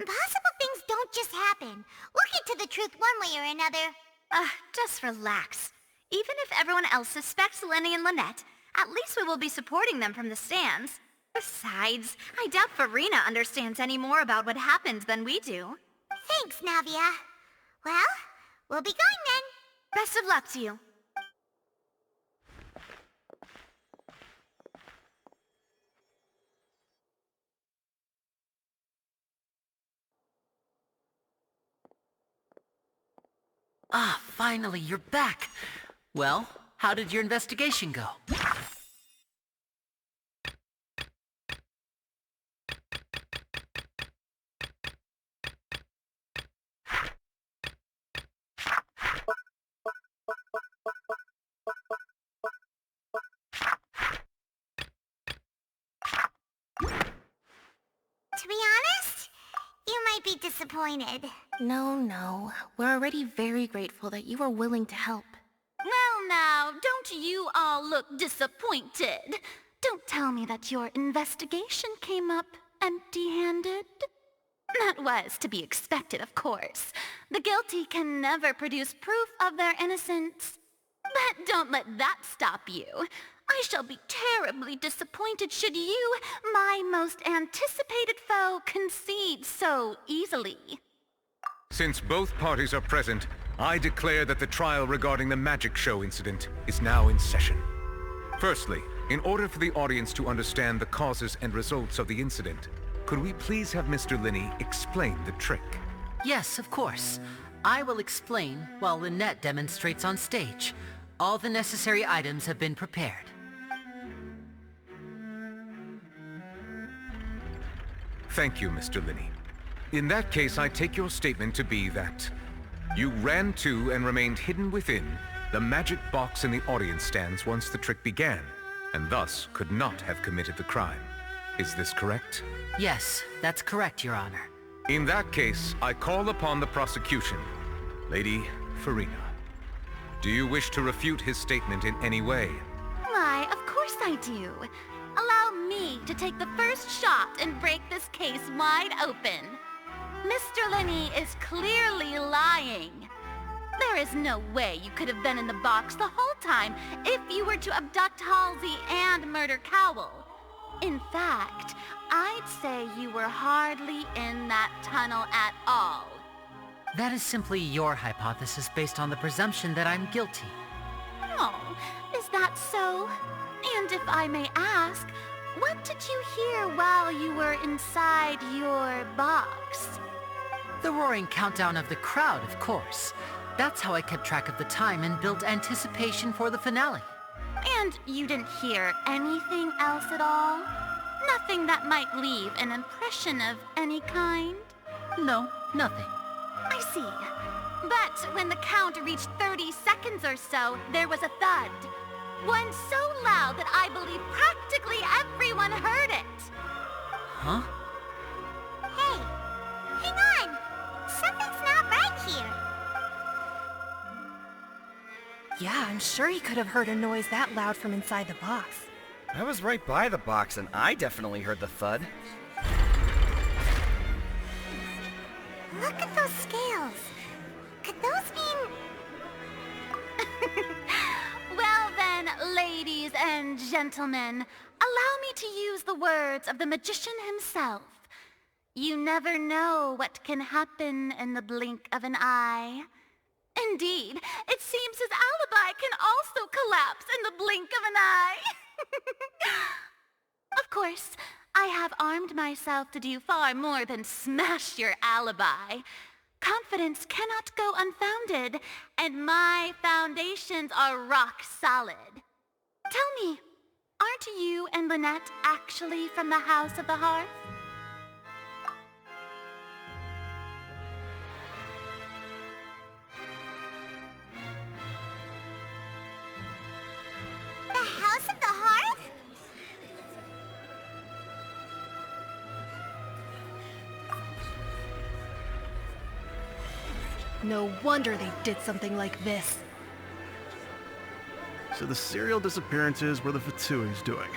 Impossible things don't just happen. We'll get to the truth one way or another. Just relax. Even if everyone else suspects Lenny and Lynette, at least we will be supporting them from the stands. Besides, I doubt Farina understands any more about what happened than we do. Thanks, Navia. Well, we'll be going then. Best of luck to you. Ah, finally, you're back. Well, how did your investigation go? To be honest, you might be disappointed. No. We're already very grateful that you were willing to help. Well now, don't you all look disappointed? Don't tell me that your investigation came up empty-handed. That was to be expected, of course. The guilty can never produce proof of their innocence. But don't let that stop you. I shall be terribly disappointed should you, my most anticipated foe, concede so easily. Since both parties are present, I declare that the trial regarding the magic show incident is now in session. Firstly, in order for the audience to understand the causes and results of the incident, could we please have Mr. Linney explain the trick? Yes, of course. I will explain while Lynette demonstrates on stage. All the necessary items have been prepared. Thank you, Mr. Linney. In that case, I take your statement to be that you ran to and remained hidden within the magic box in the audience stands once the trick began, and thus could not have committed the crime. Is this correct? Yes, that's correct, Your Honor. In that case, I call upon the prosecution. Lady Farina, do you wish to refute his statement in any way? Why, of course I do. Allow me to take the first shot and break this case wide open. Mr. Linney is clearly lying. There is no way you could have been in the box the whole time if you were to abduct Halsey and murder Cowell. In fact, I'd say you were hardly in that tunnel at all. That is simply your hypothesis based on the presumption that I'm guilty. Oh, is that so? And if I may ask, what did you hear while you were inside your box? The roaring countdown of the crowd, of course. That's how I kept track of the time and built anticipation for the finale. And you didn't hear anything else at all? Nothing that might leave an impression of any kind? No, nothing. I see. But when the count reached 30 seconds or so, there was a thud. One so loud that I believe practically everyone heard it. Huh? Hey, hang on. Something's not right here. Yeah, I'm sure he could have heard a noise that loud from inside the box. I was right by the box and I definitely heard the thud. Look at those scales. Could those mean... Well then, ladies and gentlemen, allow me to use the words of the magician himself. You never know what can happen in the blink of an eye. Indeed, it seems his alibi can also collapse in the blink of an eye. Of course, I have armed myself to do far more than smash your alibi. Confidence cannot go unfounded, and my foundations are rock solid. Tell me, aren't you and Lynette actually from the House of the Hearth? The House of the Hearth? No wonder they did something like this. So the serial disappearances were the Fatui's doing.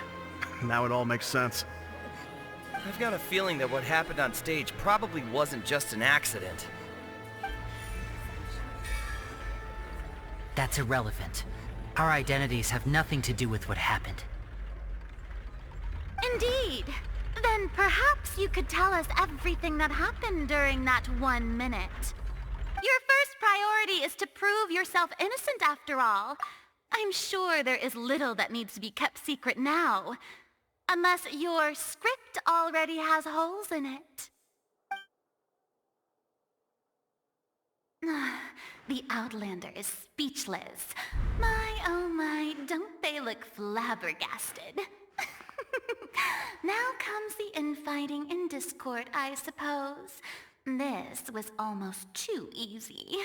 Now it all makes sense. I've got a feeling that what happened on stage probably wasn't just an accident. That's irrelevant. Our identities have nothing to do with what happened. Indeed. Then perhaps you could tell us everything that happened during that 1 minute. Your first priority is to prove yourself innocent after all. I'm sure there is little that needs to be kept secret now. Unless your script already has holes in it. The Outlander is speechless. My, oh my, don't they look flabbergasted? Now comes the infighting and discord, I suppose. This was almost too easy.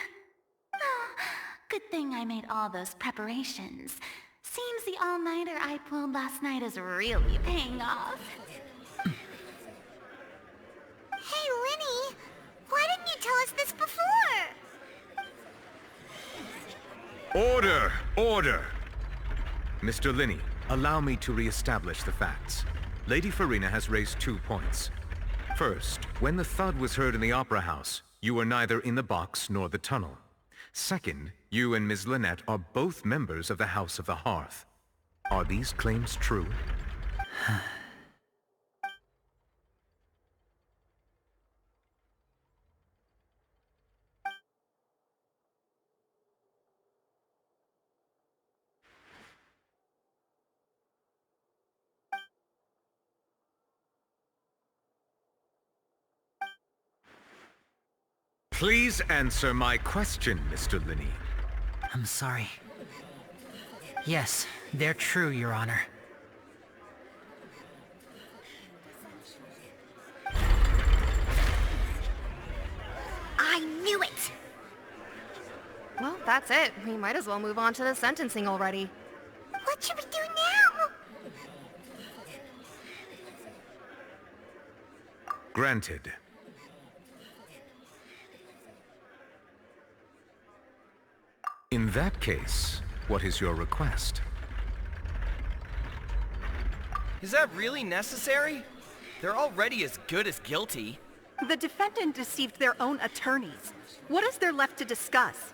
Good thing I made all those preparations. Seems the all-nighter I pulled last night is really paying off. Hey, Linny! Why didn't you tell us this before? Order! Order! Mr. Linney, allow me to re-establish the facts. Lady Farina has raised 2 points. First, when the thud was heard in the Opera House, you were neither in the box nor the tunnel. Second, you and Ms. Lynette are both members of the House of the Hearth. Are these claims true? Please answer my question, Mr. Linney. I'm sorry. Yes, they're true, Your Honor. I knew it! Well, that's it. We might as well move on to the sentencing already. What should we do now? Granted. In that case, what is your request? Is that really necessary? They're already as good as guilty. The defendant deceived their own attorneys. What is there left to discuss?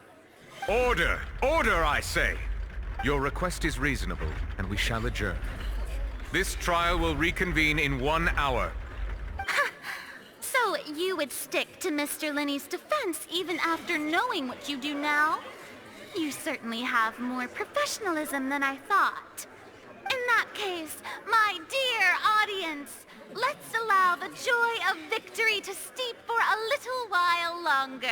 Order! Order, I say! Your request is reasonable, and we shall adjourn. This trial will reconvene in 1 hour. So you would stick to Mr. Linney's defense even after knowing what you do now? You certainly have more professionalism than I thought. In that case, my dear audience, let's allow the joy of victory to steep for a little while longer.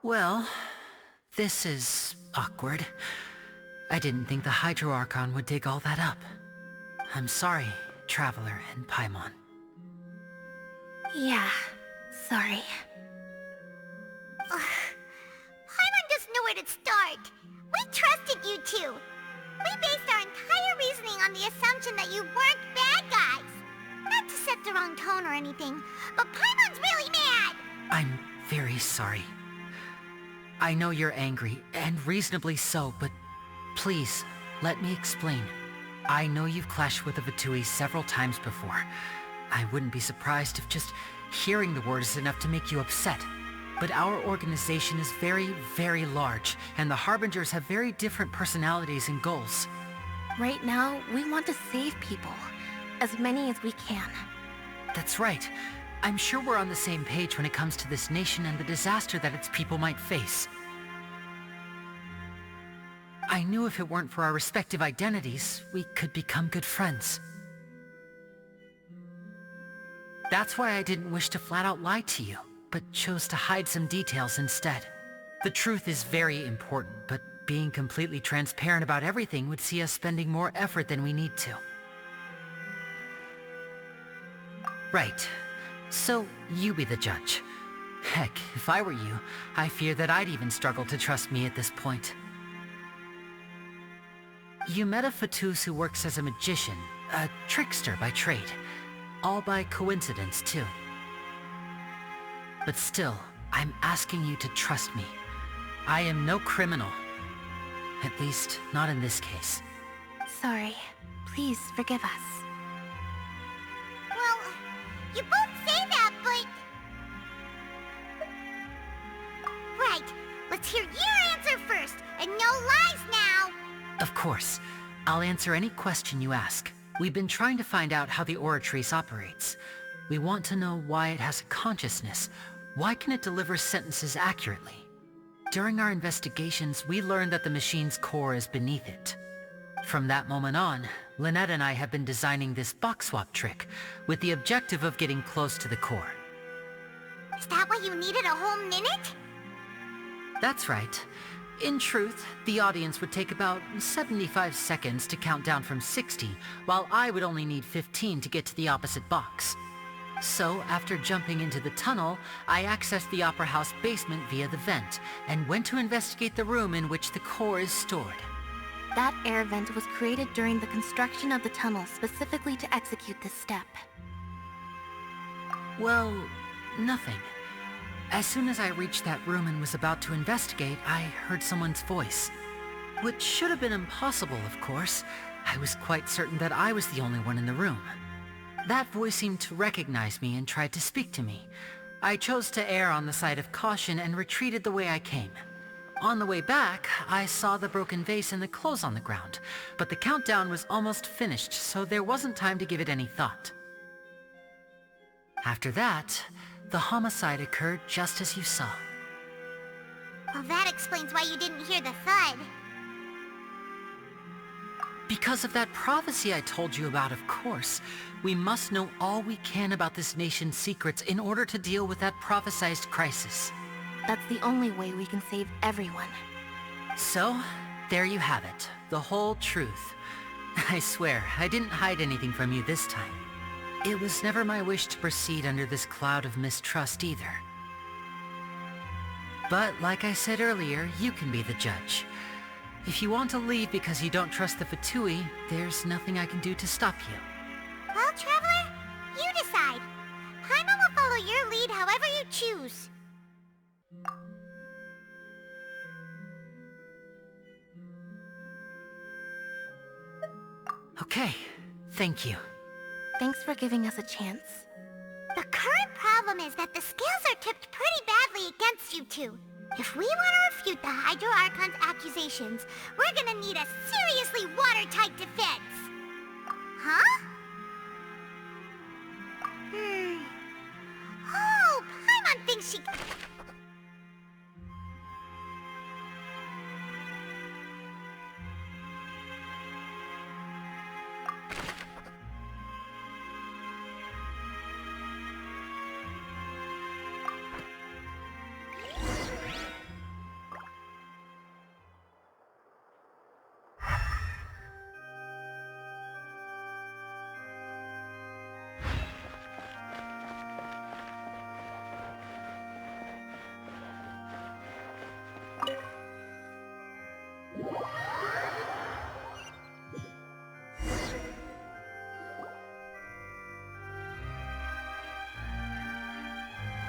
Well, this is awkward. I didn't think the Hydro Archon would dig all that up. I'm sorry, Traveler and Paimon. Yeah, sorry. Paimon doesn't know where to start. We trusted you two. We based our entire reasoning on the assumption that you weren't bad guys. Not to set the wrong tone or anything, but Paimon's really mad! I'm very sorry. I know you're angry, and reasonably so, but please, let me explain. I know you've clashed with the Vitui several times before. I wouldn't be surprised if just hearing the word is enough to make you upset. But our organization is very, very large, and the Harbingers have very different personalities and goals. Right now, we want to save people. As many as we can. That's right. I'm sure we're on the same page when it comes to this nation and the disaster that its people might face. I knew if it weren't for our respective identities, we could become good friends. That's why I didn't wish to flat out lie to you, but chose to hide some details instead. The truth is very important, but being completely transparent about everything would see us spending more effort than we need to. Right. So, you be the judge. Heck, if I were you, I fear that I'd even struggle to trust me at this point. You met a Fatus who works as a magician, a trickster by trade. All by coincidence, too. But still, I'm asking you to trust me. I am no criminal. At least, not in this case. Sorry. Please forgive us. Well, you both say that, but... Right. Let's hear your answer first, and no lies now! Of course. I'll answer any question you ask. We've been trying to find out how the Oratrice operates. We want to know why it has a consciousness. Why can it deliver sentences accurately? During our investigations, we learned that the machine's core is beneath it. From that moment on, Lynette and I have been designing this box swap trick, with the objective of getting close to the core. Is that why you needed a whole minute? That's right. In truth, the audience would take about 75 seconds to count down from 60, while I would only need 15 to get to the opposite box. So, after jumping into the tunnel, I accessed the Opera House basement via the vent, and went to investigate the room in which the core is stored. That air vent was created during the construction of the tunnel specifically to execute this step. Well, nothing. As soon as I reached that room and was about to investigate, I heard someone's voice. Which should have been impossible, of course. I was quite certain that I was the only one in the room. That voice seemed to recognize me and tried to speak to me. I chose to err on the side of caution and retreated the way I came. On the way back, I saw the broken vase and the clothes on the ground, but the countdown was almost finished, so there wasn't time to give it any thought. After that, the homicide occurred just as you saw. Well, that explains why you didn't hear the thud. Because of that prophecy I told you about, of course. We must know all we can about this nation's secrets in order to deal with that prophesized crisis. That's the only way we can save everyone. So, there you have it. The whole truth. I swear, I didn't hide anything from you this time. It was never my wish to proceed under this cloud of mistrust either. But like I said earlier, you can be the judge. If you want to leave because you don't trust the Fatui, there's nothing I can do to stop you. Well, Traveler, you decide. Paimon will follow your lead however you choose. Okay, thank you. Thanks for giving us a chance. The current problem is that the scales are tipped pretty badly against you two. If we want to refute the Hydro Archon's accusations, we're gonna need a seriously watertight defense. Huh? Oh, Paimon thinks she...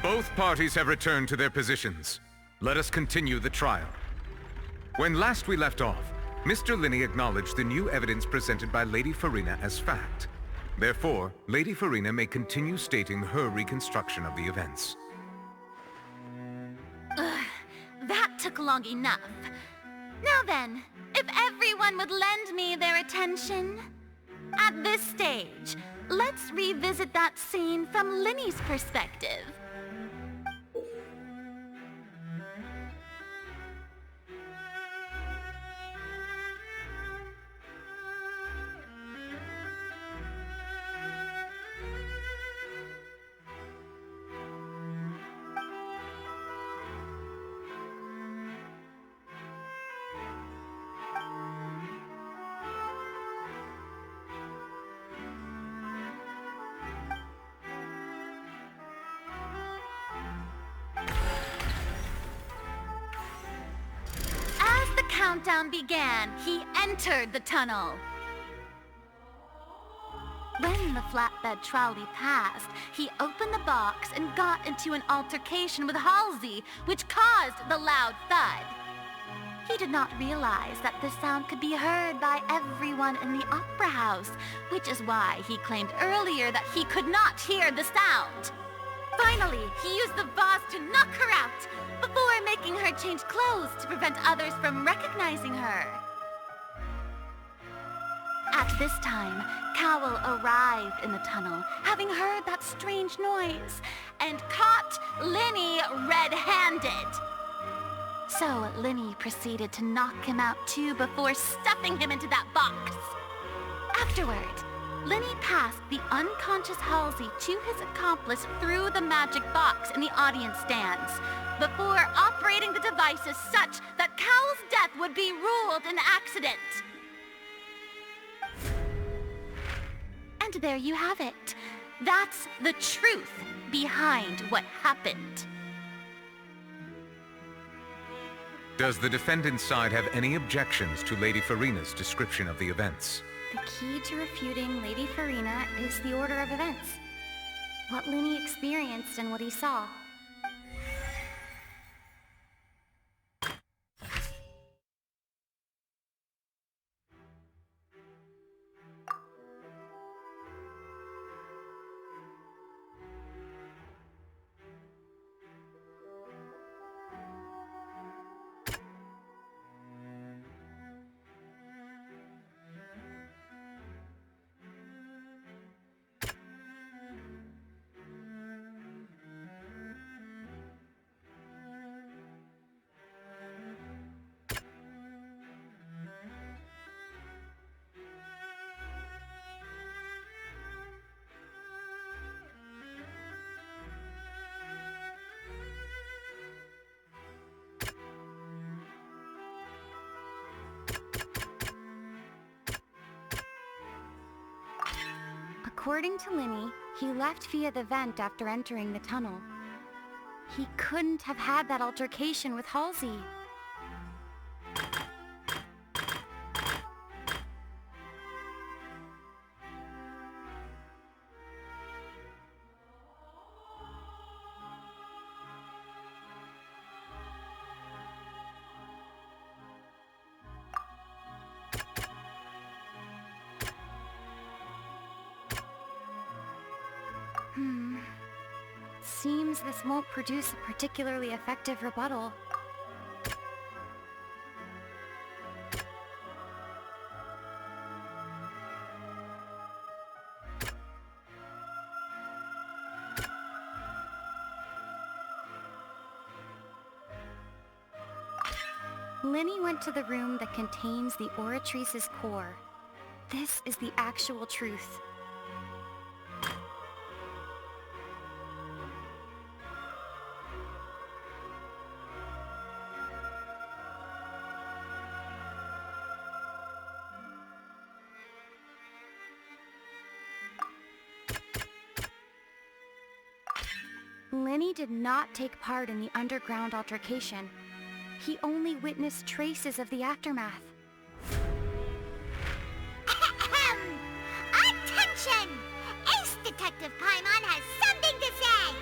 Both parties have returned to their positions. Let us continue the trial. When last we left off, Mr. Linney acknowledged the new evidence presented by Lady Farina as fact. Therefore, Lady Farina may continue stating her reconstruction of the events. That took long enough. Now then, if everyone would lend me their attention. At this stage, let's revisit that scene from Linney's perspective. Countdown began, he entered the tunnel. the flatbed trolley passed, he opened the box and got into an altercation with Halsey, which caused the loud thud. He did not realize that the sound could be heard by everyone in the opera house, which is why he claimed earlier that he could not hear the sound. Finally, he used the vase to knock her out, before making her change clothes to prevent others from recognizing her. At this time, Cowell arrived in the tunnel, having heard that strange noise, and caught Linny red-handed. So Linny proceeded to knock him out too before stuffing him into that box. Afterward, Linny passed the unconscious Halsey to his accomplice through the magic box in the audience stands, before operating the devices such that Cowell's death would be ruled an accident. And there you have it. That's the truth behind what happened. Does the defendant's side have any objections to Lady Farina's description of the events? The key to refuting Lady Farina is the order of events. What Linny experienced and what he saw. According to Linny, he left via the vent after entering the tunnel. He couldn't have had that altercation with Halsey. Seems this won't produce a particularly effective rebuttal. Linny went to the room that contains the Oratrice's core. This is the actual truth. Linny did not take part in the underground altercation. He only witnessed traces of the aftermath. Attention! Ace Detective Paimon has something to say!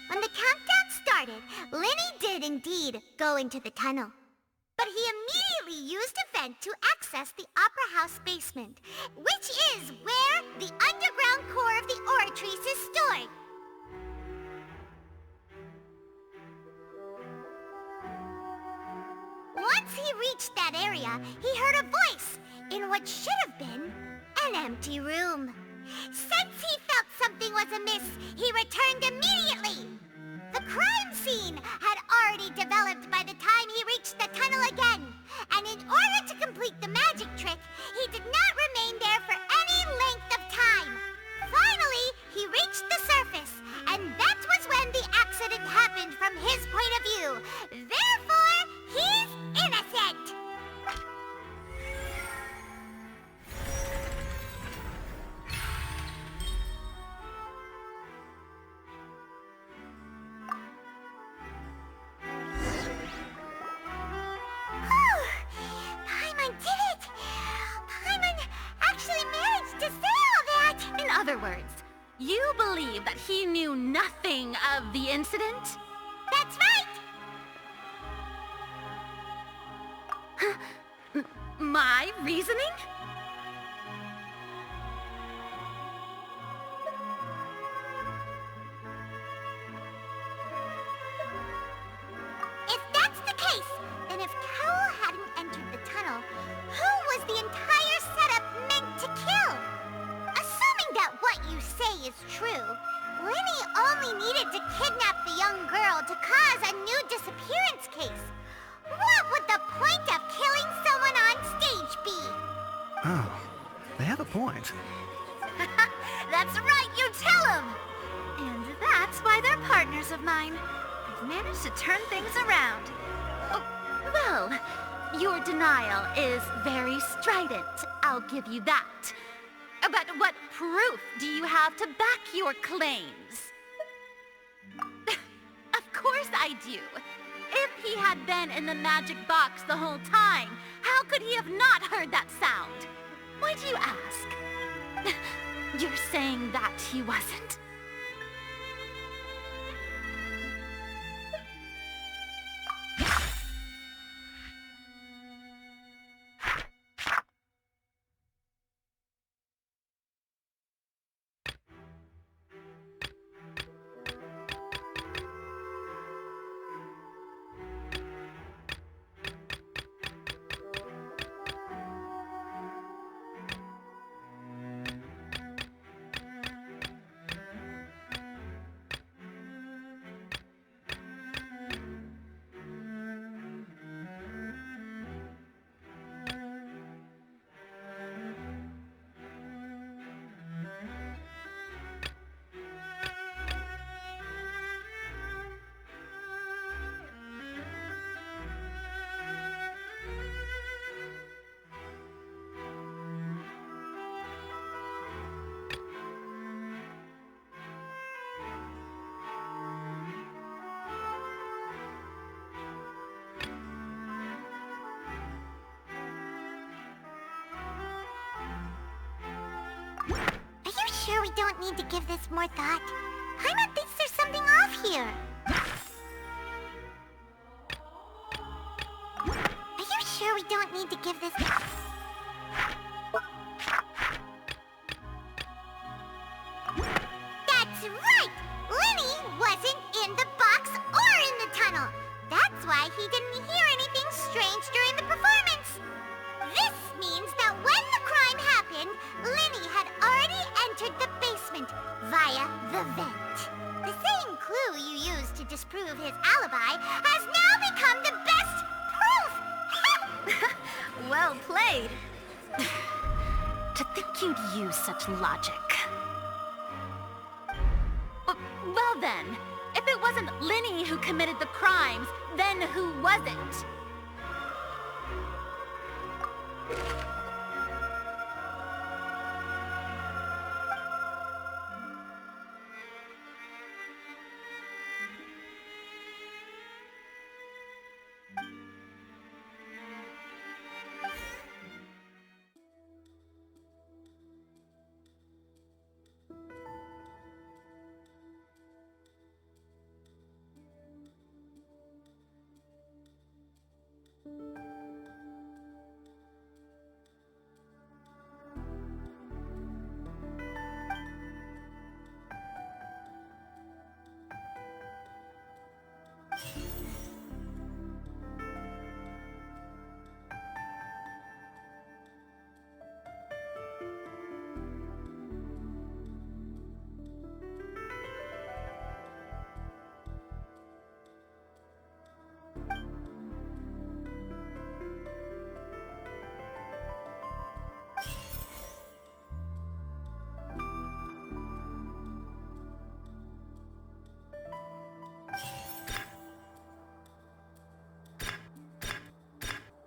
When the countdown started, Linny did indeed go into the tunnel. But he immediately used a vent to access the Opera House basement, which is where the underground core of the Oratrice is stored. Once he reached that area, he heard a voice in what should have been an empty room. Since he felt something was amiss, he returned immediately. The crime scene had already developed by the time he reached the tunnel again, and in order to complete the magic trick, he did not remain there for any length of time. Finally, he reached the surface, and that was when the accident happened from his point of view. Therefore, he's innocent! other words, you believe that he knew nothing of the incident? That's right! My reasoning? If that's the case, then if Cowell hadn't entered the tunnel, who was the entire setup meant to kill? Assuming that what you say is true, Lenny only needed to kidnap the young girl to cause a new disappearance case. What would the point of killing someone on stage be? Oh, they have a point. That's right, you tell him! And that's why they're partners of mine. They've managed to turn things around. Oh, well, your denial is very strident, I'll give you that. But what proof do you have to back your claims? Of course I do. If he had been in the magic box the whole time, how could he have not heard that sound? Why do you ask? You're saying that he wasn't? Are you sure we don't need to give this more thought? Paimon thinks there's something off here. Are you sure we don't need to give this... That's right! Lenny wasn't in the box or in the tunnel. That's why he didn't hear anything strange during the performance. This means that when the crime happened, Lenny had already entered the basement via the vent. The same clue you used to disprove his alibi has now become the best proof! Well played. To think you'd use such logic. Well then, if it wasn't Lenny who committed the crimes, then who was it?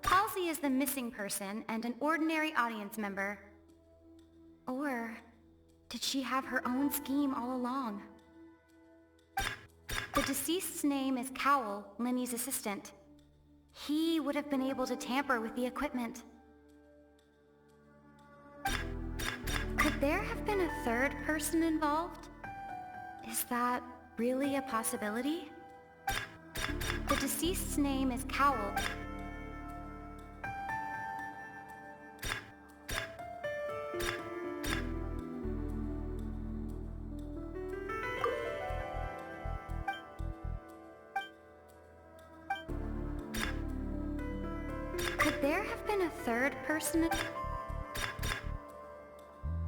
Halsey is the missing person and an ordinary audience member. Or did she have her own scheme all along? The deceased's name is Cowell, Lenny's assistant. He would have been able to tamper with the equipment. Could Could there have been a third person involved? Is that really a possibility? The deceased's name is Cowell. Could there have been a third person?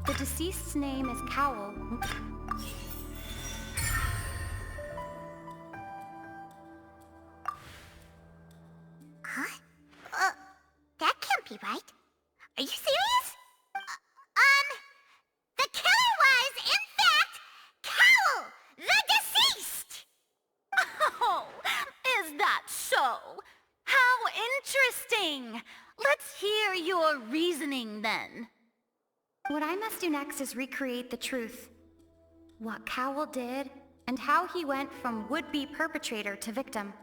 The deceased's name is Cowell. Huh? That can't be right. Are you serious? The killer was, in fact, Cowell, the deceased! Oh, is that so? How interesting! Let's hear your reasoning then. What I must do next is recreate the truth. What Cowell did, and how he went from would-be perpetrator to victim.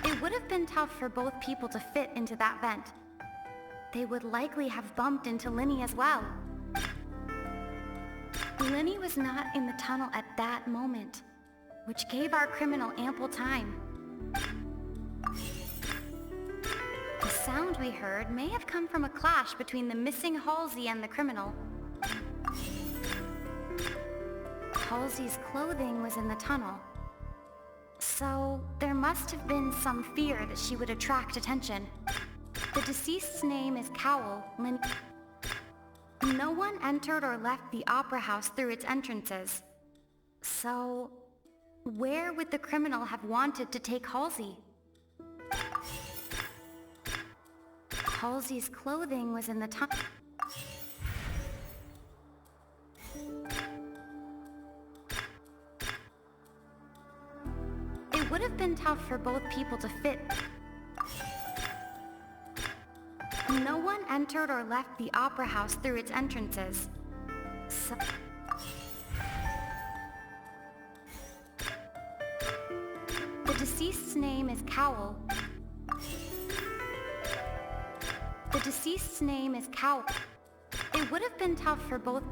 It would have been tough for both people to fit into that vent. They would likely have bumped into Linny as well. Linny was not in the tunnel at that moment, which gave our criminal ample time. The sound we heard may have come from a clash between the missing Halsey and the criminal. Halsey's clothing was in the tunnel, so there must have been some fear that she would attract attention. The deceased's name is Cowell. No one entered or left the opera house through its entrances. So, where would the criminal have wanted to take Halsey? Halsey's clothing was in the tunnel. It would have been tough for both people to fit. No one entered or left the opera house through its entrances. So the deceased's name is Cowell. The deceased's name is Cowell. It would have been tough for both.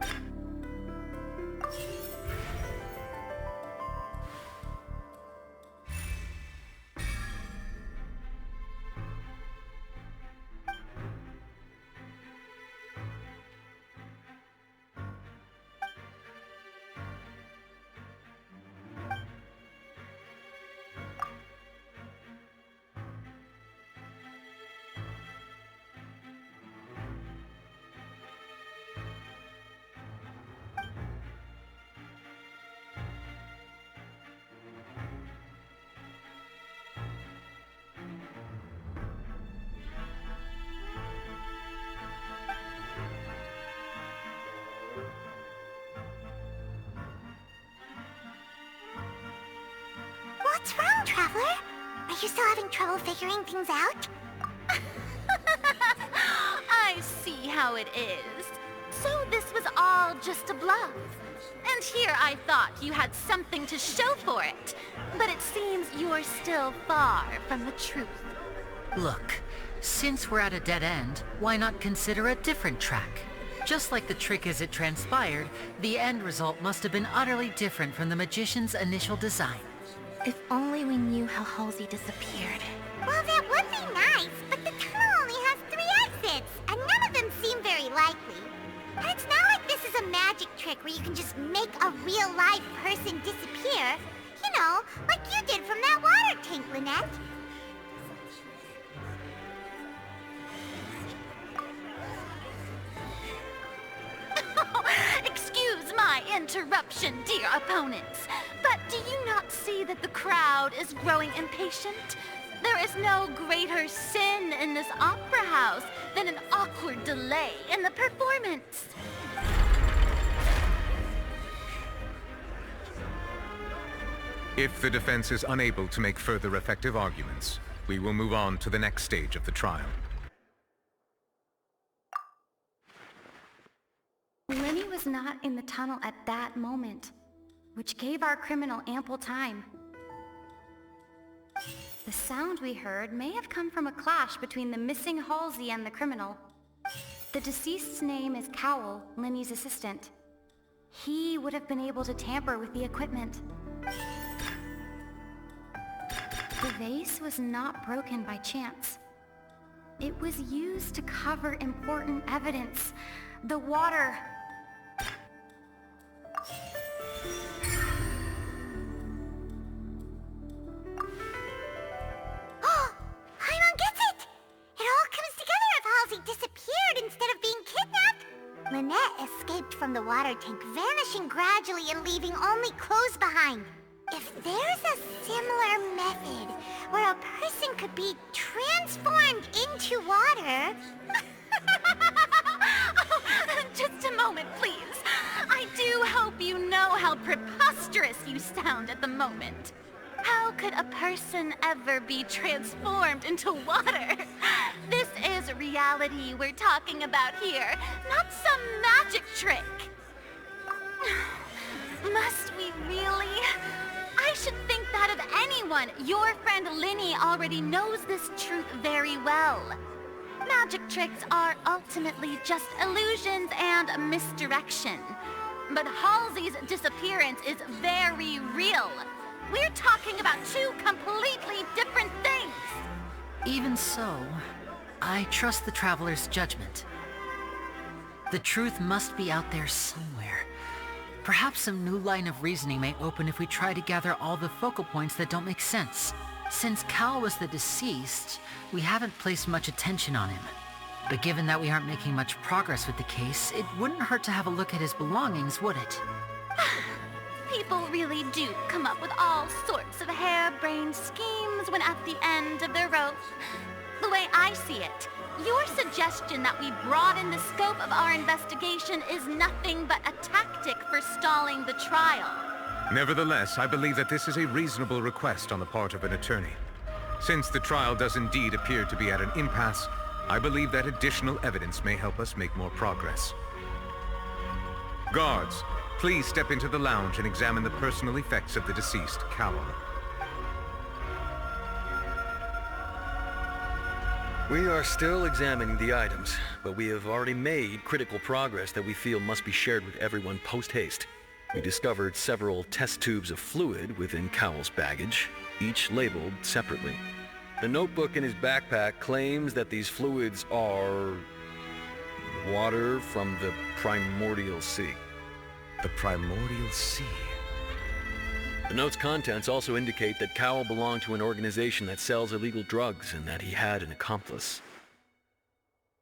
What's wrong, Traveler? Are you still having trouble figuring things out? I see how it is. So this was all just a bluff. And here I thought you had something to show for it. But it seems you're still far from the truth. Look, since we're at a dead end, why not consider a different track? Just like the trick as it transpired, the end result must have been utterly different from the magician's initial design. If only we knew how Halsey disappeared. Well, that would be nice, but the tunnel only has 3 exits, and none of them seem very likely. And it's not like this is a magic trick where you can just make a real live person disappear. You know, like you did from that water tank, Lynette. Excuse my interruption, dear opponents, but do you not see that the crowd is growing impatient? There is no greater sin in this opera house than an awkward delay in the performance. If the defense is unable to make further effective arguments, we will move on to the next stage of the trial. Linny was not in the tunnel at that moment, which gave our criminal ample time. The sound we heard may have come from a clash between the missing Halsey and the criminal. The deceased's name is Cowell, Linny's assistant. He would have been able to tamper with the equipment. The vase was not broken by chance. It was used to cover important evidence. The water. Paimon gets it! It all comes together if Halsey disappeared instead of being kidnapped. Lynette escaped from the water tank, vanishing gradually and leaving only clothes behind. If there's a similar method where a person could be transformed into water... Just a moment, please. I do hope you know how preposterous you sound at the moment. How could a person ever be transformed into water? This is reality we're talking about here, not some magic trick. Must we really? I should think that of anyone. Your friend Linny already knows this truth very well. Magic tricks are ultimately just illusions and misdirection. But Halsey's disappearance is very real. We're talking about two completely different things. Even so, I trust the Traveler's judgment. The truth must be out there somewhere. Perhaps some new line of reasoning may open if we try to gather all the focal points that don't make sense. Since Cal was the deceased, we haven't placed much attention on him. But given that we aren't making much progress with the case, it wouldn't hurt to have a look at his belongings, would it? People really do come up with all sorts of harebrained schemes when at the end of their rope. The way I see it, your suggestion that we broaden the scope of our investigation is nothing but a tactic for stalling the trial. Nevertheless, I believe that this is a reasonable request on the part of an attorney. Since the trial does indeed appear to be at an impasse, I believe that additional evidence may help us make more progress. Guards, please step into the lounge and examine the personal effects of the deceased, Cowell. We are still examining the items, but we have already made critical progress that we feel must be shared with everyone post-haste. We discovered several test tubes of fluid within Cowell's baggage, each labeled separately. The notebook in his backpack claims that these fluids are water from the primordial sea. The primordial sea? The note's contents also indicate that Cowell belonged to an organization that sells illegal drugs and that he had an accomplice.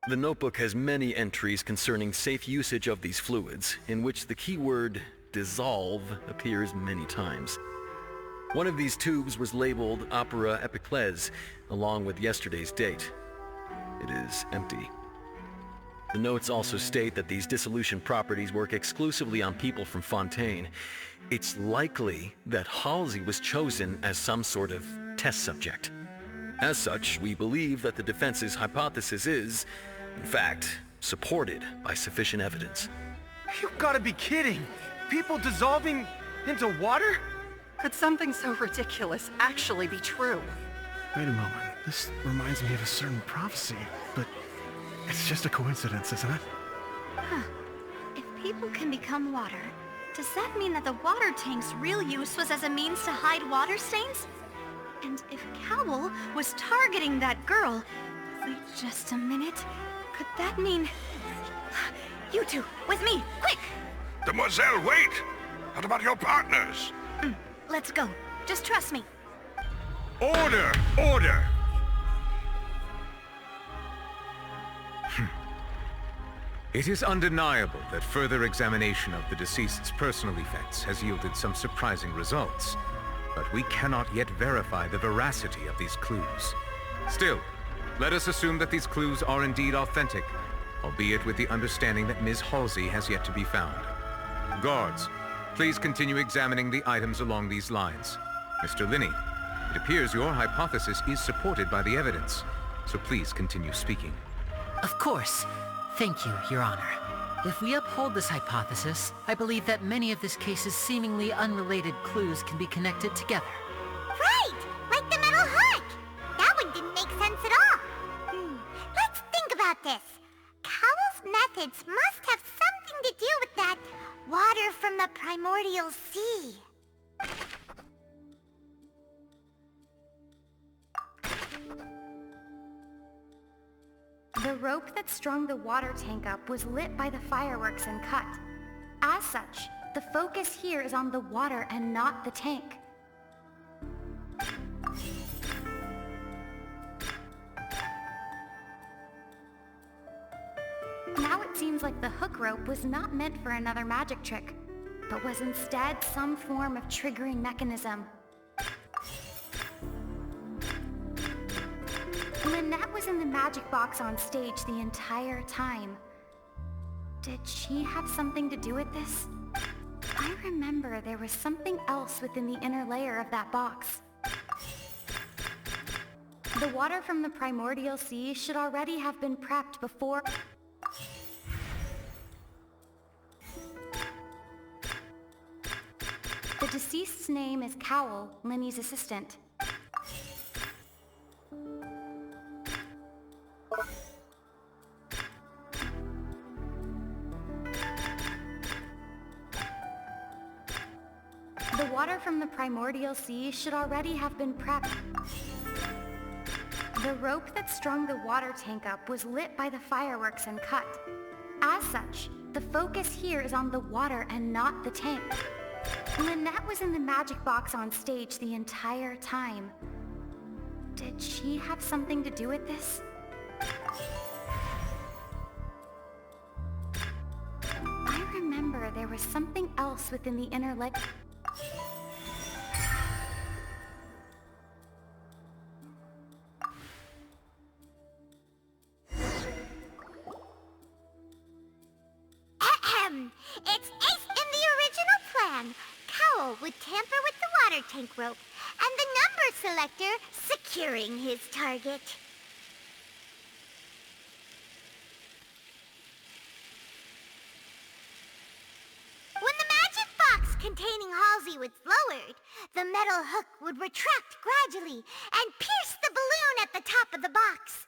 The notebook has many entries concerning safe usage of these fluids, in which the keyword dissolve appears many times. One of these tubes was labeled Opera Epiclese, along with yesterday's date. It is empty. The notes also state that these dissolution properties work exclusively on people from Fontaine. It's likely that Halsey was chosen as some sort of test subject. As such, we believe that the defense's hypothesis is, in fact, supported by sufficient evidence. You've got to be kidding! People dissolving into water? Could something so ridiculous actually be true? Wait a moment. This reminds me of a certain prophecy, but it's just a coincidence, isn't it? Huh. If people can become water, does that mean that the water tank's real use was as a means to hide water stains? And if Cowell was targeting that girl... Wait just a minute. Could that mean... You two, with me, quick! Demoiselle, wait! What about your partners? Let's go. Just trust me. Order! Order! It is undeniable that further examination of the deceased's personal effects has yielded some surprising results, but we cannot yet verify the veracity of these clues. Still, let us assume that these clues are indeed authentic, albeit with the understanding that Ms. Halsey has yet to be found. Guards, please continue examining the items along these lines. Mr. Linney, it appears your hypothesis is supported by the evidence, so please continue speaking. Of course. Thank you, Your Honor. If we uphold this hypothesis, I believe that many of this case's seemingly unrelated clues can be connected together. Right! Like the metal hook! That one didn't make sense at all. Let's think about this. Cowell's methods must have something to do with that water from the primordial sea. The rope that strung the water tank up was lit by the fireworks and cut. As such, the focus here is on the water and not the tank. Now it seems like the hook rope was not meant for another magic trick, but was instead some form of triggering mechanism. Lynette was in the magic box on stage the entire time. Did she have something to do with this? I remember there was something else within the inner layer of that box. The water from the primordial sea should already have been prepped before... The deceased's name is Cowell, Linny's assistant. The water from the primordial sea should already have been prepped. The rope that strung the water tank up was lit by the fireworks and cut. As such, the focus here is on the water and not the tank. Lynette was in the magic box on stage the entire time. Did she have something to do with this? I remember there was something else within the inner leg. It's ace in the original plan. Cowell would tamper with the water tank rope, and the number selector securing his target. When the magic box containing Halsey was lowered, the metal hook would retract gradually and pierce the balloon at the top of the box.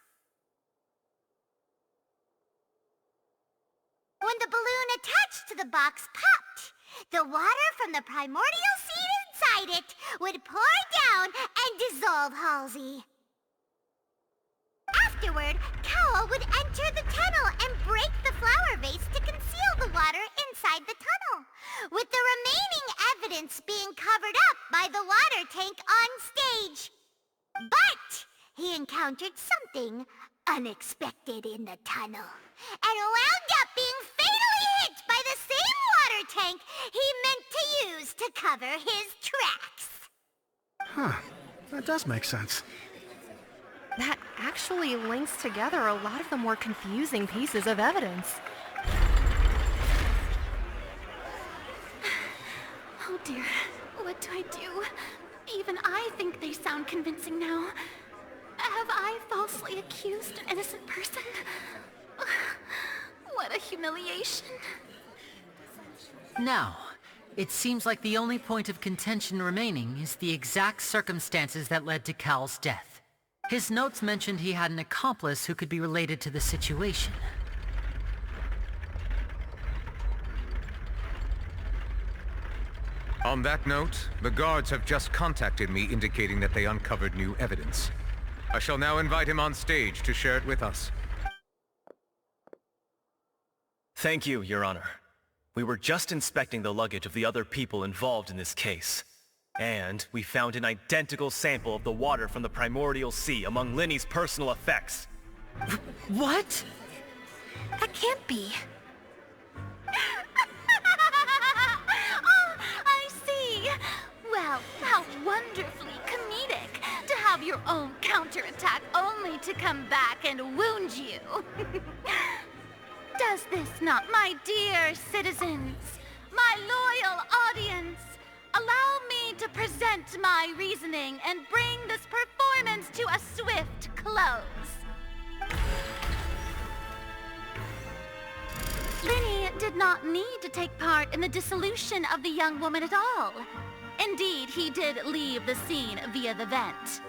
When the balloon attached to the box popped, the water from the primordial sea inside it would pour down and dissolve Halsey. Afterward, Cowell would enter the tunnel and break the flower vase to conceal the water inside the tunnel, with the remaining evidence being covered up by the water tank on stage. But he encountered something unexpected in the tunnel, and wound up being fatally hit by the same water tank he meant to use to cover his tracks. Huh. That does make sense. That actually links together a lot of the more confusing pieces of evidence. Oh dear, what do I do? Even I think they sound convincing now. Have I falsely accused an innocent person? What a humiliation. Now, it seems like the only point of contention remaining is the exact circumstances that led to Cal's death. His notes mentioned he had an accomplice who could be related to the situation. On that note, the guards have just contacted me indicating that they uncovered new evidence. I shall now invite him on stage to share it with us. Thank you, Your Honor. We were just inspecting the luggage of the other people involved in this case. And we found an identical sample of the water from the primordial sea among Linny's personal effects. What? That can't be. Oh, I see. Well, how wonderfully comedic to have your own counterattack only to come back and wound you. Does this not, my dear citizens, my loyal audience, allow me to present my reasoning and bring this performance to a swift close? Linny, did not need to take part in the dissolution of the young woman at all. Indeed, he did leave the scene via the vent.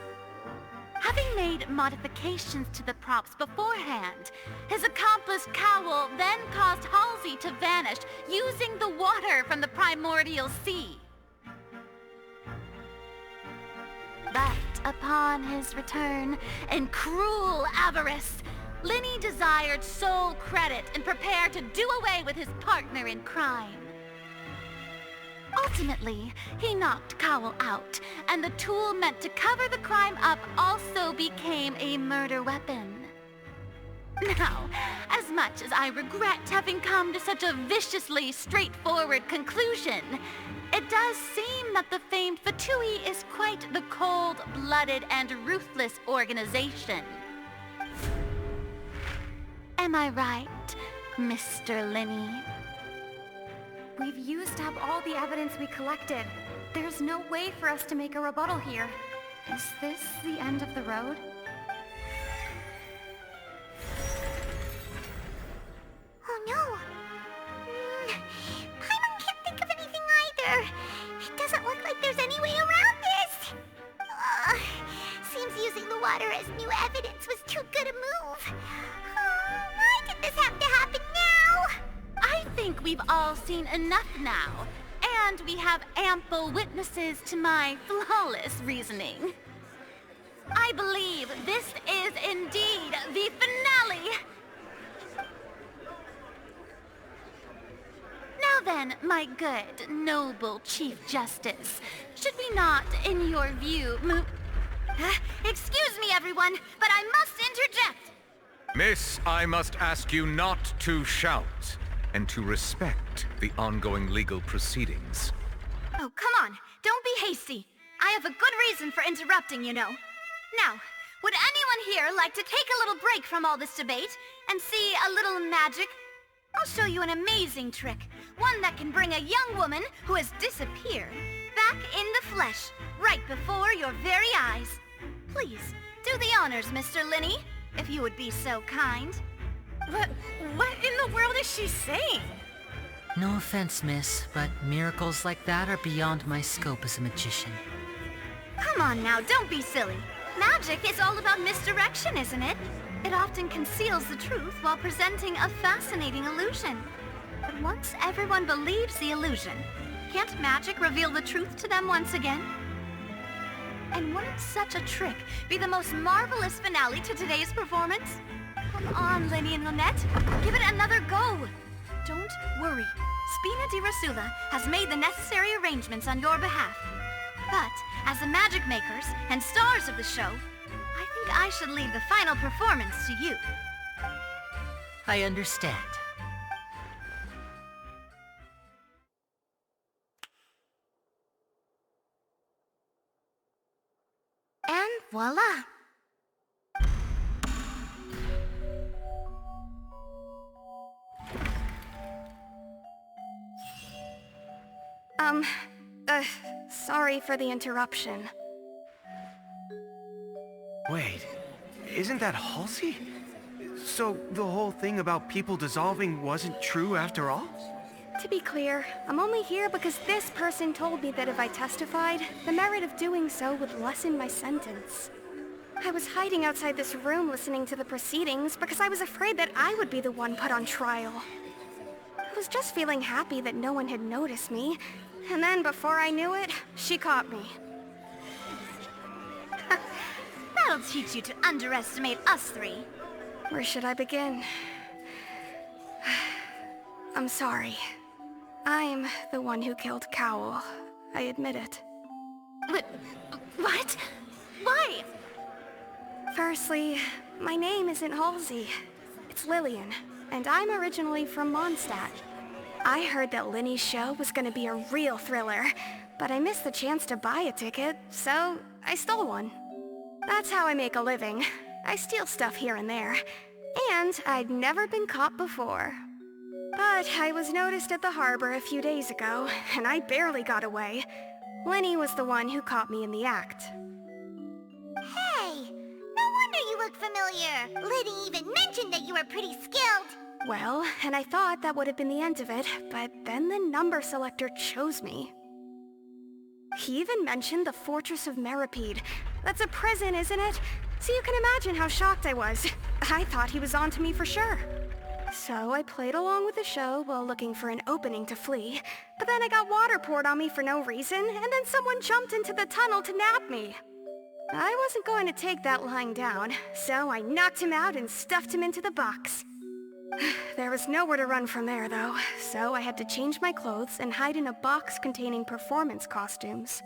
Having made modifications to the props beforehand, his accomplice Cowl then caused Halsey to vanish using the water from the primordial sea. But upon his return, in cruel avarice, Linny desired sole credit and prepared to do away with his partner in crime. Ultimately, he knocked Cowl out, and the tool meant to cover the crime up also became a murder weapon. Now, as much as I regret having come to such a viciously straightforward conclusion, it does seem that the famed Fatui is quite the cold-blooded and ruthless organization. Am I right, Mr. Linny? We've used up all the evidence we collected. There's no way for us to make a rebuttal here. Is this the end of the road? Oh no! Paimon can't think of anything either. It doesn't look like there's any way around this. Seems using the water as new evidence was too good a move. Why did this have to happen now? I think we've all seen enough now, and we have ample witnesses to my flawless reasoning. I believe this is indeed the finale! Now then, my good, noble Chief Justice, should we not, in your view, move... Excuse me, everyone, but I must interject! Miss, I must ask you not to shout, and to respect the ongoing legal proceedings. Oh, come on. Don't be hasty. I have a good reason for interrupting, you know. Now, would anyone here like to take a little break from all this debate and see a little magic? I'll show you an amazing trick. One that can bring a young woman who has disappeared back in the flesh, right before your very eyes. Please, do the honors, Mr. Linny, if you would be so kind. What in the world is she saying? No offense, miss, but miracles like that are beyond my scope as a magician. Come on now, don't be silly. Magic is all about misdirection, isn't it? It often conceals the truth while presenting a fascinating illusion. But once everyone believes the illusion, can't magic reveal the truth to them once again? And wouldn't such a trick be the most marvelous finale to today's performance? Come on, Linny and Lynette. Give it another go. Don't worry. Spina di Rasula has made the necessary arrangements on your behalf. But, as the magic makers and stars of the show, I think I should leave the final performance to you. I understand. And voila! Sorry for the interruption. Wait, isn't that Halsey? So the whole thing about people dissolving wasn't true after all? To be clear, I'm only here because this person told me that if I testified, the merit of doing so would lessen my sentence. I was hiding outside this room listening to the proceedings because I was afraid that I would be the one put on trial. I was just feeling happy that no one had noticed me, and then before I knew it, she caught me. That'll teach you to underestimate us three. Where should I begin? I'm sorry. I'm the one who killed Cowl. I admit it. What? Why? Firstly, my name isn't Halsey. It's Lillian, and I'm originally from Mondstadt. I heard that Linny's show was gonna be a real thriller, but I missed the chance to buy a ticket, so I stole one. That's how I make a living. I steal stuff here and there, and I'd never been caught before. But I was noticed at the harbor a few days ago, and I barely got away. Linny was the one who caught me in the act. Hey, no wonder you look familiar. Liddy even mentioned that you were pretty skilled. Well, and I thought that would have been the end of it, but then the number selector chose me. He even mentioned the Fortress of Meripede. That's a prison, isn't it? So you can imagine how shocked I was. I thought he was on to me for sure. So I played along with the show while looking for an opening to flee, but then I got water poured on me for no reason, and then someone jumped into the tunnel to nab me. I wasn't going to take that lying down, so I knocked him out and stuffed him into the box. There was nowhere to run from there, though, so I had to change my clothes and hide in a box containing performance costumes.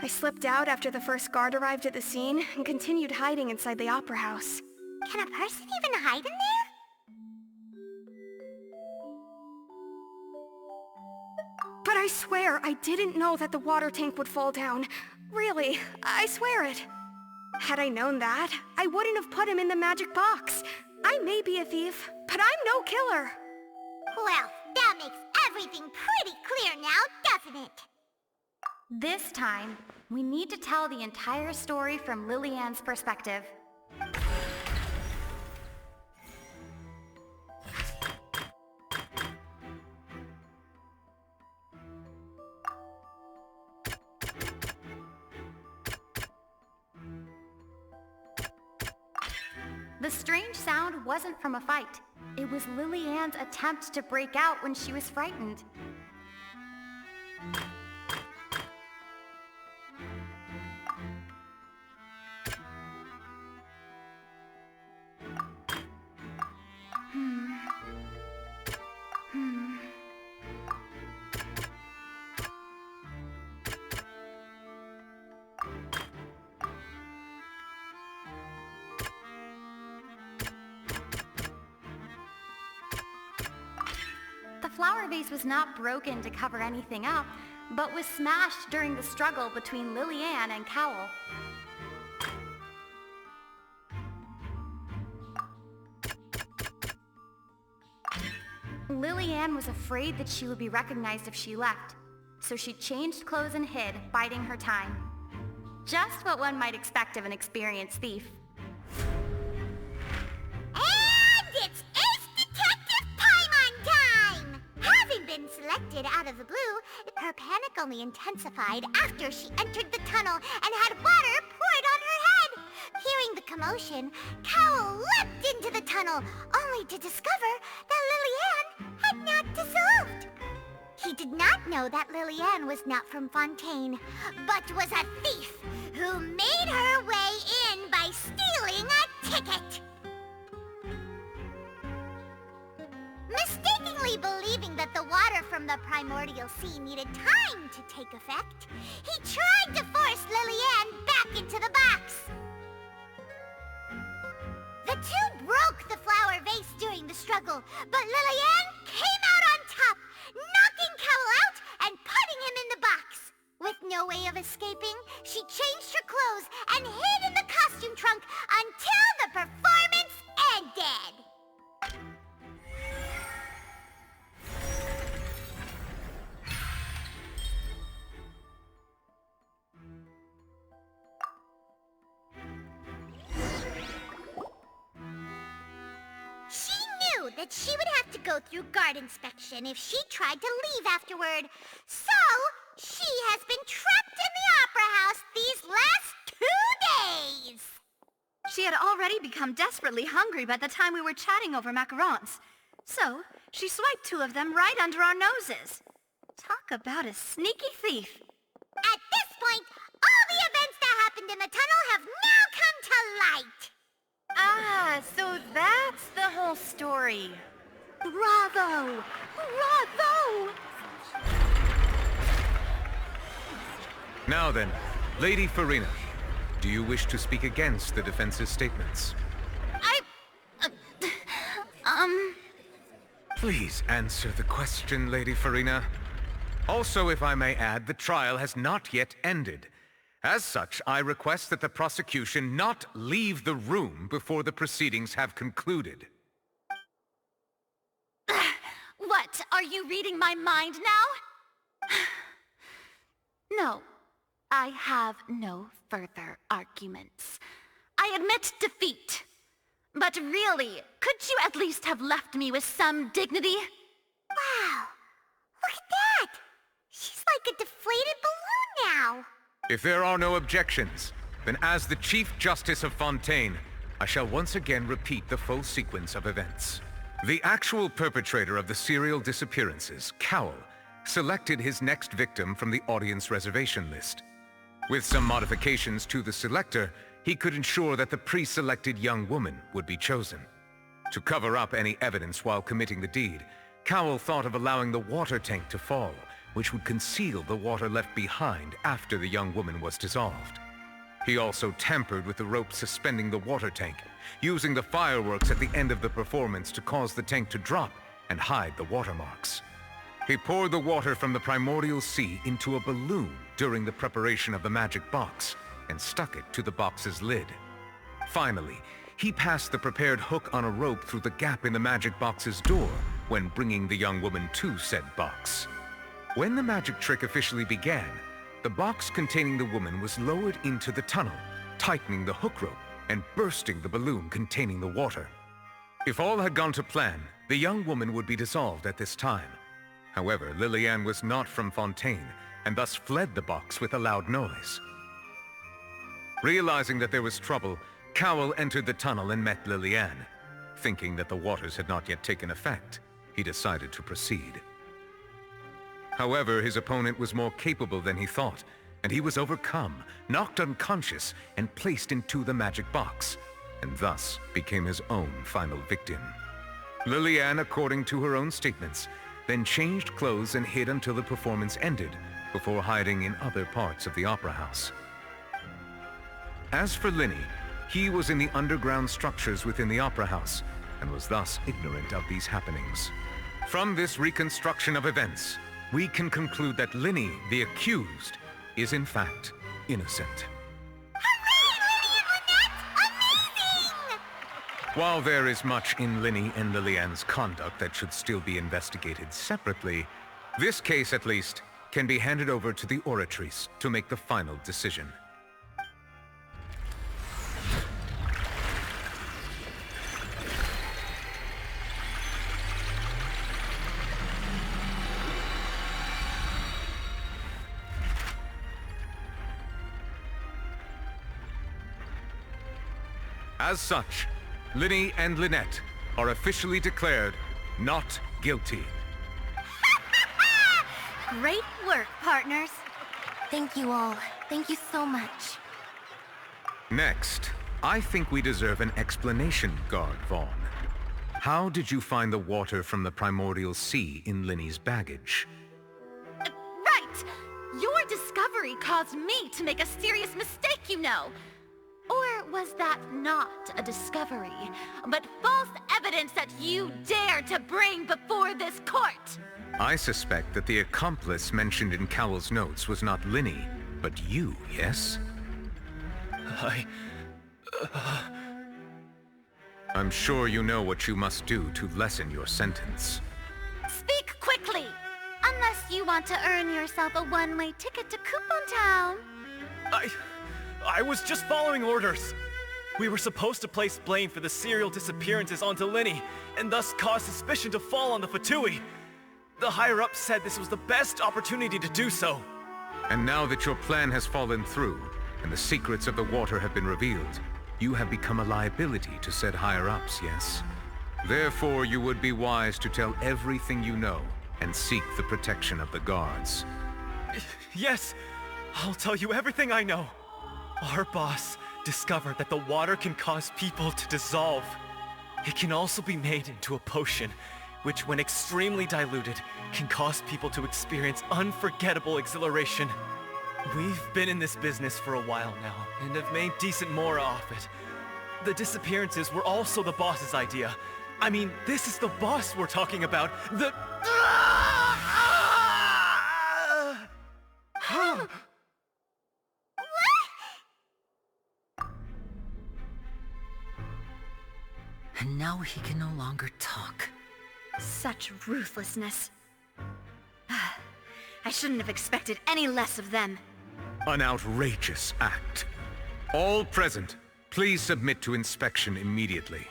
I slipped out after the first guard arrived at the scene and continued hiding inside the opera house. Can a person even hide in there? But I swear I didn't know that the water tank would fall down. Really, I swear it. Had I known that, I wouldn't have put him in the magic box. I may be a thief, but I'm no killer. Well, that makes everything pretty clear now, doesn't it? This time, we need to tell the entire story from Lily-Ann's perspective. The strange sound wasn't from a fight. It was Lily-Ann's attempt to break out when she was frightened. The flower vase was not broken to cover anything up, but was smashed during the struggle between Lily-Ann and Cowell. Lily-Ann was afraid that she would be recognized if she left, so she changed clothes and hid, biding her time. Just what one might expect of an experienced thief. And it's Ace Detective Paimon time! Having been selected out of the blue, her panic only intensified after she entered the tunnel and had water poured on her head. Hearing the commotion, Cowell leapt into the tunnel, only to discover that Lily-Ann had not dissolved. He did not know that Lily-Ann was not from Fontaine, but was a thief who made her way in by stealing a ticket. Mistakenly believing that the water from the primordial sea needed time to take effect, he tried to force Lily-Ann back into the box. The two broke the flower vase during the struggle, but Lily-Ann came out on top, knocking Cowell out and putting him in the box. With no way of escaping, she changed her clothes and hid in the costume trunk until the performance ended. She knew that she would have to go through guard inspection if she tried to leave afterward. So, she has been trapped in the opera house these last 2 days. She had already become desperately hungry by the time we were chatting over macarons. So, she swiped 2 of them right under our noses. Talk about a sneaky thief. At this point, all the events that happened in the tunnel have now come to light. Ah, so that's the whole story. Bravo! Bravo! Now then, Lady Farina, do you wish to speak against the defense's statements? Please answer the question, Lady Farina. Also, if I may add, the trial has not yet ended. As such, I request that the prosecution not leave the room before the proceedings have concluded. What? Are you reading my mind now? No, I have no further arguments. I admit defeat. But really, could you at least have left me with some dignity? Wow, look at that! She's like a deflated balloon now! If there are no objections, then as the Chief Justice of Fontaine, I shall once again repeat the full sequence of events. The actual perpetrator of the serial disappearances, Cowell, selected his next victim from the audience reservation list. With some modifications to the selector, he could ensure that the pre-selected young woman would be chosen. To cover up any evidence while committing the deed, Cowell thought of allowing the water tank to fall, which would conceal the water left behind after the young woman was dissolved. He also tampered with the rope suspending the water tank, using the fireworks at the end of the performance to cause the tank to drop and hide the watermarks. He poured the water from the primordial sea into a balloon during the preparation of the magic box and stuck it to the box's lid. Finally, he passed the prepared hook on a rope through the gap in the magic box's door when bringing the young woman to said box. When the magic trick officially began, the box containing the woman was lowered into the tunnel, tightening the hook rope and bursting the balloon containing the water. If all had gone to plan, the young woman would be dissolved at this time. However, Lillian was not from Fontaine, and thus fled the box with a loud noise. Realizing that there was trouble, Cowell entered the tunnel and met Lillian. Thinking that the waters had not yet taken effect, he decided to proceed. However, his opponent was more capable than he thought, and he was overcome, knocked unconscious, and placed into the magic box, and thus became his own final victim. Lillian, according to her own statements, then changed clothes and hid until the performance ended, before hiding in other parts of the opera house. As for Linny, he was in the underground structures within the opera house, and was thus ignorant of these happenings. From this reconstruction of events, we can conclude that Linny, the accused, is in fact innocent. Amazing! While there is much in Linny and Lillian's conduct that should still be investigated separately, this case at least can be handed over to the Oratrice to make the final decision. As such, Linny and Lynette are officially declared not guilty. Great work, partners. Thank you all. Thank you so much. Next, I think we deserve an explanation, Guard Vaughn. How did you find the water from the primordial sea in Linny's baggage? Right! Your discovery caused me to make a serious mistake, you know. Or was that not a discovery, but false evidence that you dared to bring before this court? I suspect that the accomplice mentioned in Cowell's notes was not Linny, but you, yes? I'm sure you know what you must do to lessen your sentence. Speak quickly! Unless you want to earn yourself a one-way ticket to Coupon Town. I was just following orders. We were supposed to place blame for the serial disappearances onto Linny, and thus cause suspicion to fall on the Fatui. The higher-ups said this was the best opportunity to do so. And now that your plan has fallen through, and the secrets of the water have been revealed, you have become a liability to said higher-ups, yes? Therefore, you would be wise to tell everything you know, and seek the protection of the guards. Yes, I'll tell you everything I know. Our boss discovered that the water can cause people to dissolve. It can also be made into a potion, which when extremely diluted, can cause people to experience unforgettable exhilaration. We've been in this business for a while now, and have made decent mora off it. The disappearances were also the boss's idea. I mean, this is the boss we're talking about. The... And now he can no longer talk. Such ruthlessness. I shouldn't have expected any less of them. An outrageous act. All present, please submit to inspection immediately.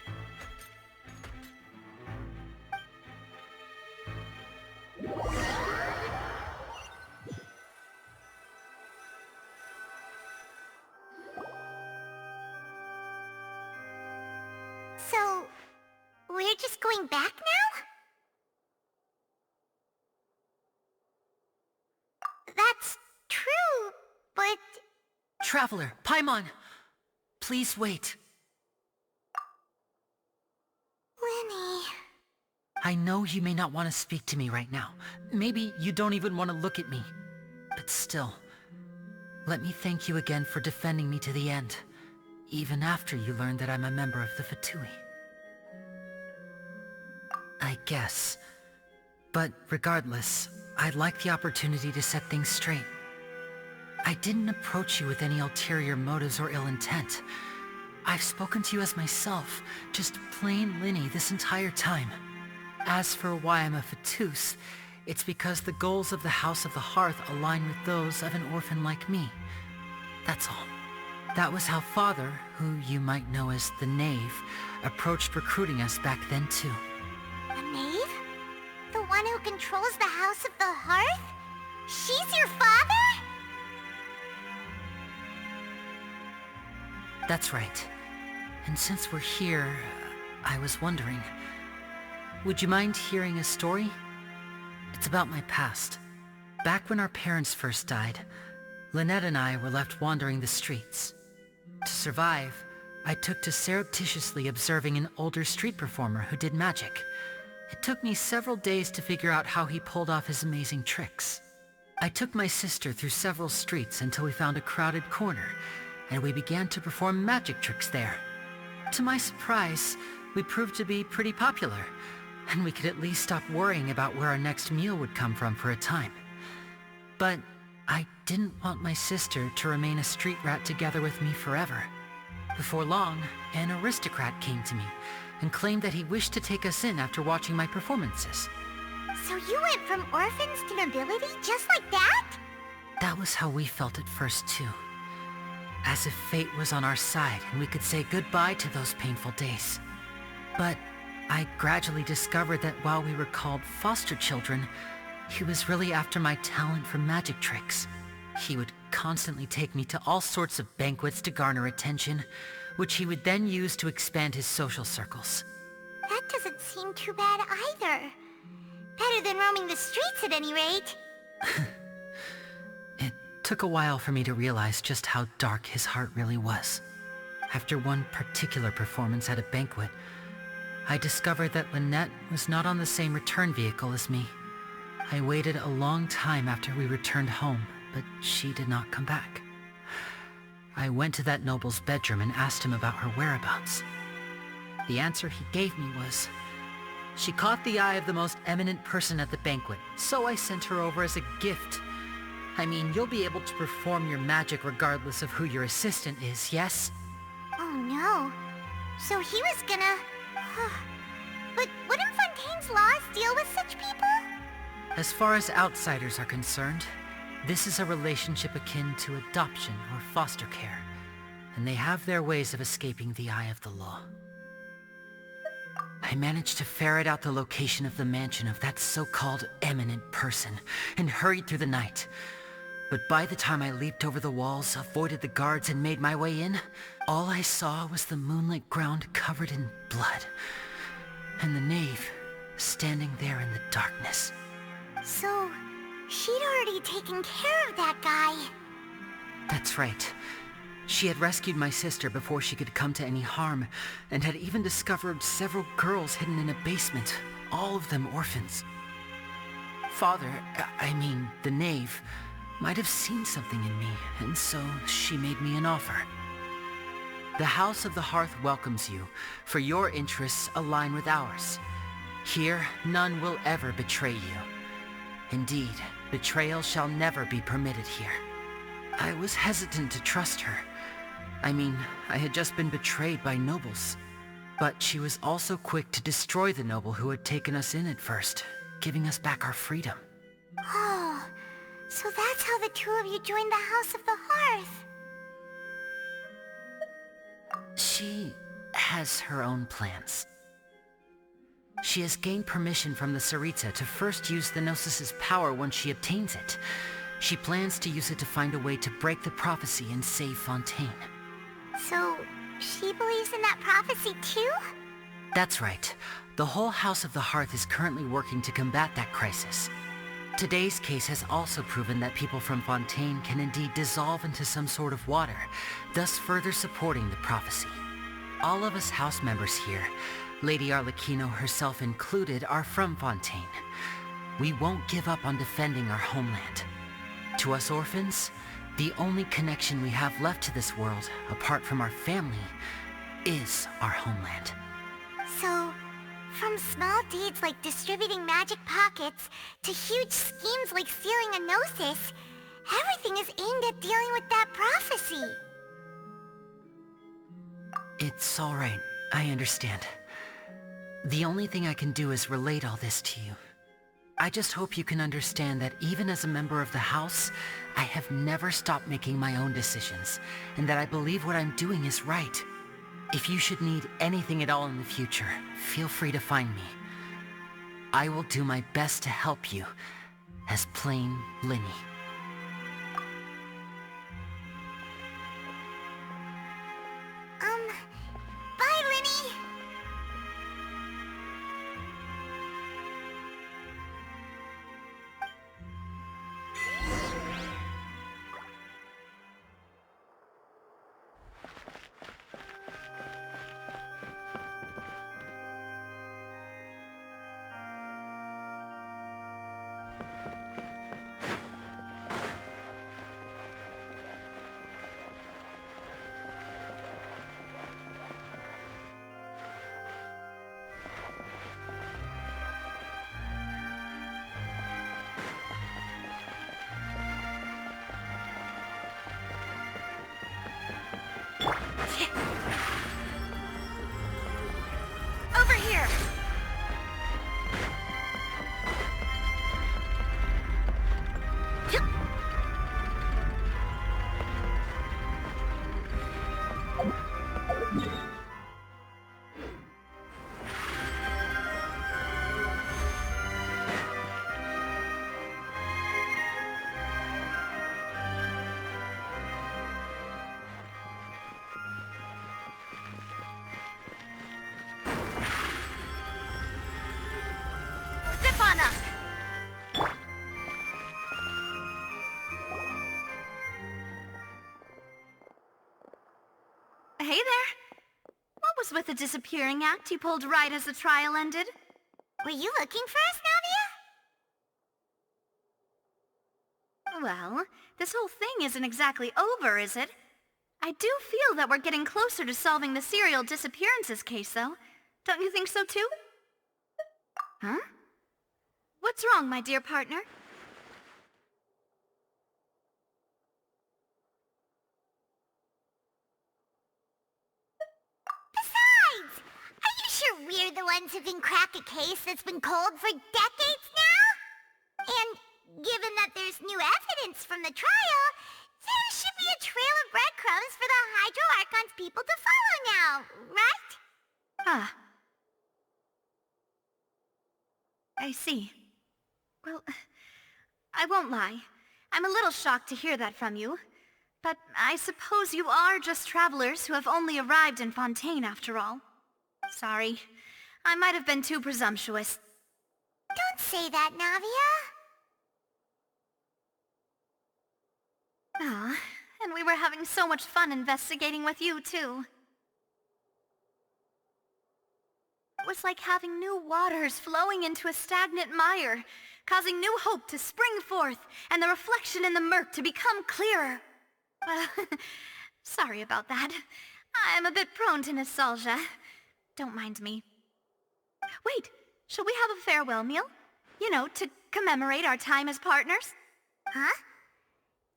So, we're just going back now? That's true, but... Traveler, Paimon! Please wait. Lenny... I know you may not want to speak to me right now. Maybe you don't even want to look at me. But still, let me thank you again for defending me to the end, even after you learned that I'm a member of the Fatui. I guess. But regardless, I'd like the opportunity to set things straight. I didn't approach you with any ulterior motives or ill intent. I've spoken to you as myself, just plain Linny this entire time. As for why I'm a Fatus, it's because the goals of the House of the Hearth align with those of an orphan like me. That's all. That was how Father, who you might know as the Knave, approached recruiting us back then too. The Knave? The one who controls the House of the Hearth? She's your father? That's right. And since we're here, I was wondering, would you mind hearing a story? It's about my past. Back when our parents first died, Lynette and I were left wandering the streets. To survive, I took to surreptitiously observing an older street performer who did magic. It took me several days to figure out how he pulled off his amazing tricks. I took my sister through several streets until we found a crowded corner, and we began to perform magic tricks there. To my surprise, we proved to be pretty popular, and we could at least stop worrying about where our next meal would come from for a time. But I didn't want my sister to remain a street rat together with me forever. Before long, an aristocrat came to me and claimed that he wished to take us in after watching my performances. So you went from orphans to nobility just like that? That was how we felt at first too. As if fate was on our side and we could say goodbye to those painful days. But I gradually discovered that while we were called foster children, he was really after my talent for magic tricks. He would constantly take me to all sorts of banquets to garner attention, which he would then use to expand his social circles. That doesn't seem too bad either. Better than roaming the streets at any rate. It took a while for me to realize just how dark his heart really was. After one particular performance at a banquet, I discovered that Lynette was not on the same return vehicle as me. I waited a long time after we returned home, but she did not come back. I went to that noble's bedroom and asked him about her whereabouts. The answer he gave me was, she caught the eye of the most eminent person at the banquet, so I sent her over as a gift. I mean, you'll be able to perform your magic regardless of who your assistant is, yes? Oh no. So he was gonna... But wouldn't Fontaine's laws deal with such people? As far as outsiders are concerned, this is a relationship akin to adoption or foster care, and they have their ways of escaping the eye of the law. I managed to ferret out the location of the mansion of that so-called eminent person and hurried through the night. But by the time I leaped over the walls, avoided the guards, and made my way in, all I saw was the moonlit ground covered in blood, and the knave standing there in the darkness. So, she'd already taken care of that guy. That's right. She had rescued my sister before she could come to any harm, and had even discovered several girls hidden in a basement, all of them orphans. Father, I mean, the knave, might have seen something in me, and so she made me an offer. The House of the Hearth welcomes you, for your interests align with ours. Here, none will ever betray you. Indeed, betrayal shall never be permitted here. I was hesitant to trust her. I mean, I had just been betrayed by nobles. But she was also quick to destroy the noble who had taken us in at first, giving us back our freedom. Oh, so that's how the two of you joined the House of the Hearth. She has her own plans. She has gained permission from the Tsaritsa to first use the Gnosis' power once she obtains it. She plans to use it to find a way to break the prophecy and save Fontaine. So, she believes in that prophecy too? That's right. The whole House of the Hearth is currently working to combat that crisis. Today's case has also proven that people from Fontaine can indeed dissolve into some sort of water, thus further supporting the prophecy. All of us house members here, Lady Arlecchino herself included, are from Fontaine. We won't give up on defending our homeland. To us orphans, the only connection we have left to this world, apart from our family, is our homeland. So, from small deeds like distributing magic pockets to huge schemes like stealing a gnosis, everything is aimed at dealing with that prophecy. It's all right. I understand. The only thing I can do is relate all this to you. I just hope you can understand that even as a member of the House, I have never stopped making my own decisions, and that I believe what I'm doing is right. If you should need anything at all in the future, feel free to find me. I will do my best to help you, as plain Linny. Bye, Linny! Over here! Zip on up! Hey there! What was with the disappearing act you pulled right as the trial ended? Were you looking for us, Navia? Well, this whole thing isn't exactly over, is it? I do feel that we're getting closer to solving the serial disappearances case, though. Don't you think so, too? Huh? What's wrong, my dear partner? Besides, are you sure we're the ones who can crack a case that's been cold for decades now? And given that there's new evidence from the trial, there should be a trail of breadcrumbs for the Hydro Archon's people to follow now, right? Ah. I see. Well, I won't lie. I'm a little shocked to hear that from you. But I suppose you are just travelers who have only arrived in Fontaine after all. Sorry. I might have been too presumptuous. Don't say that, Navia. Ah, and we were having so much fun investigating with you, too. It was like having new waters flowing into a stagnant mire, causing new hope to spring forth, and the reflection in the murk to become clearer. Sorry about that. I'm a bit prone to nostalgia. Don't mind me. Wait, shall we have a farewell meal? You know, to commemorate our time as partners? Huh?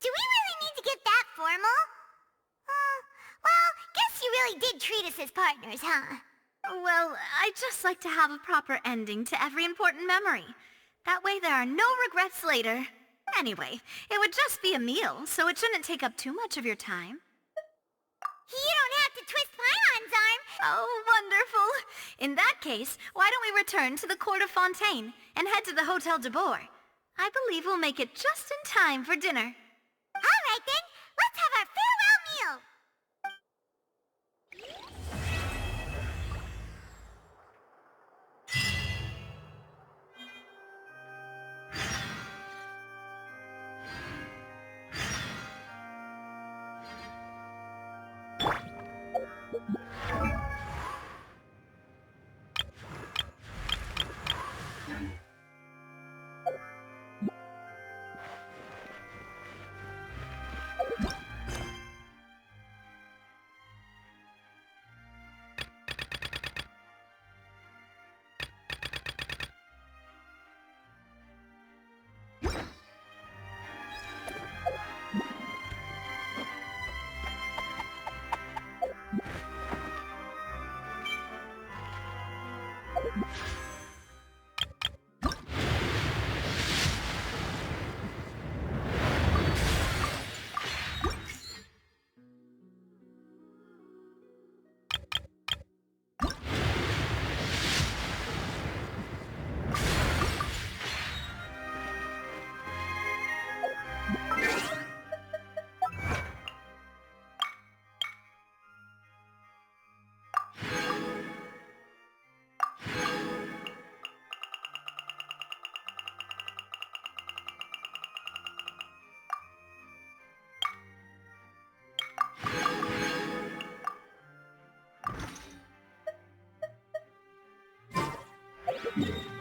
Do we really need to get that formal? Well, guess you really did treat us as partners, huh? Well, I just like to have a proper ending to every important memory. That way there are no regrets later. Anyway, it would just be a meal, so it shouldn't take up too much of your time. You don't have to twist Pylon's arm. Oh, wonderful. In that case, why don't we return to the court of Fontaine and head to the Hotel de Boer? I believe we'll make it just in time for dinner. All right then, let's have our farewell meal. Yeah.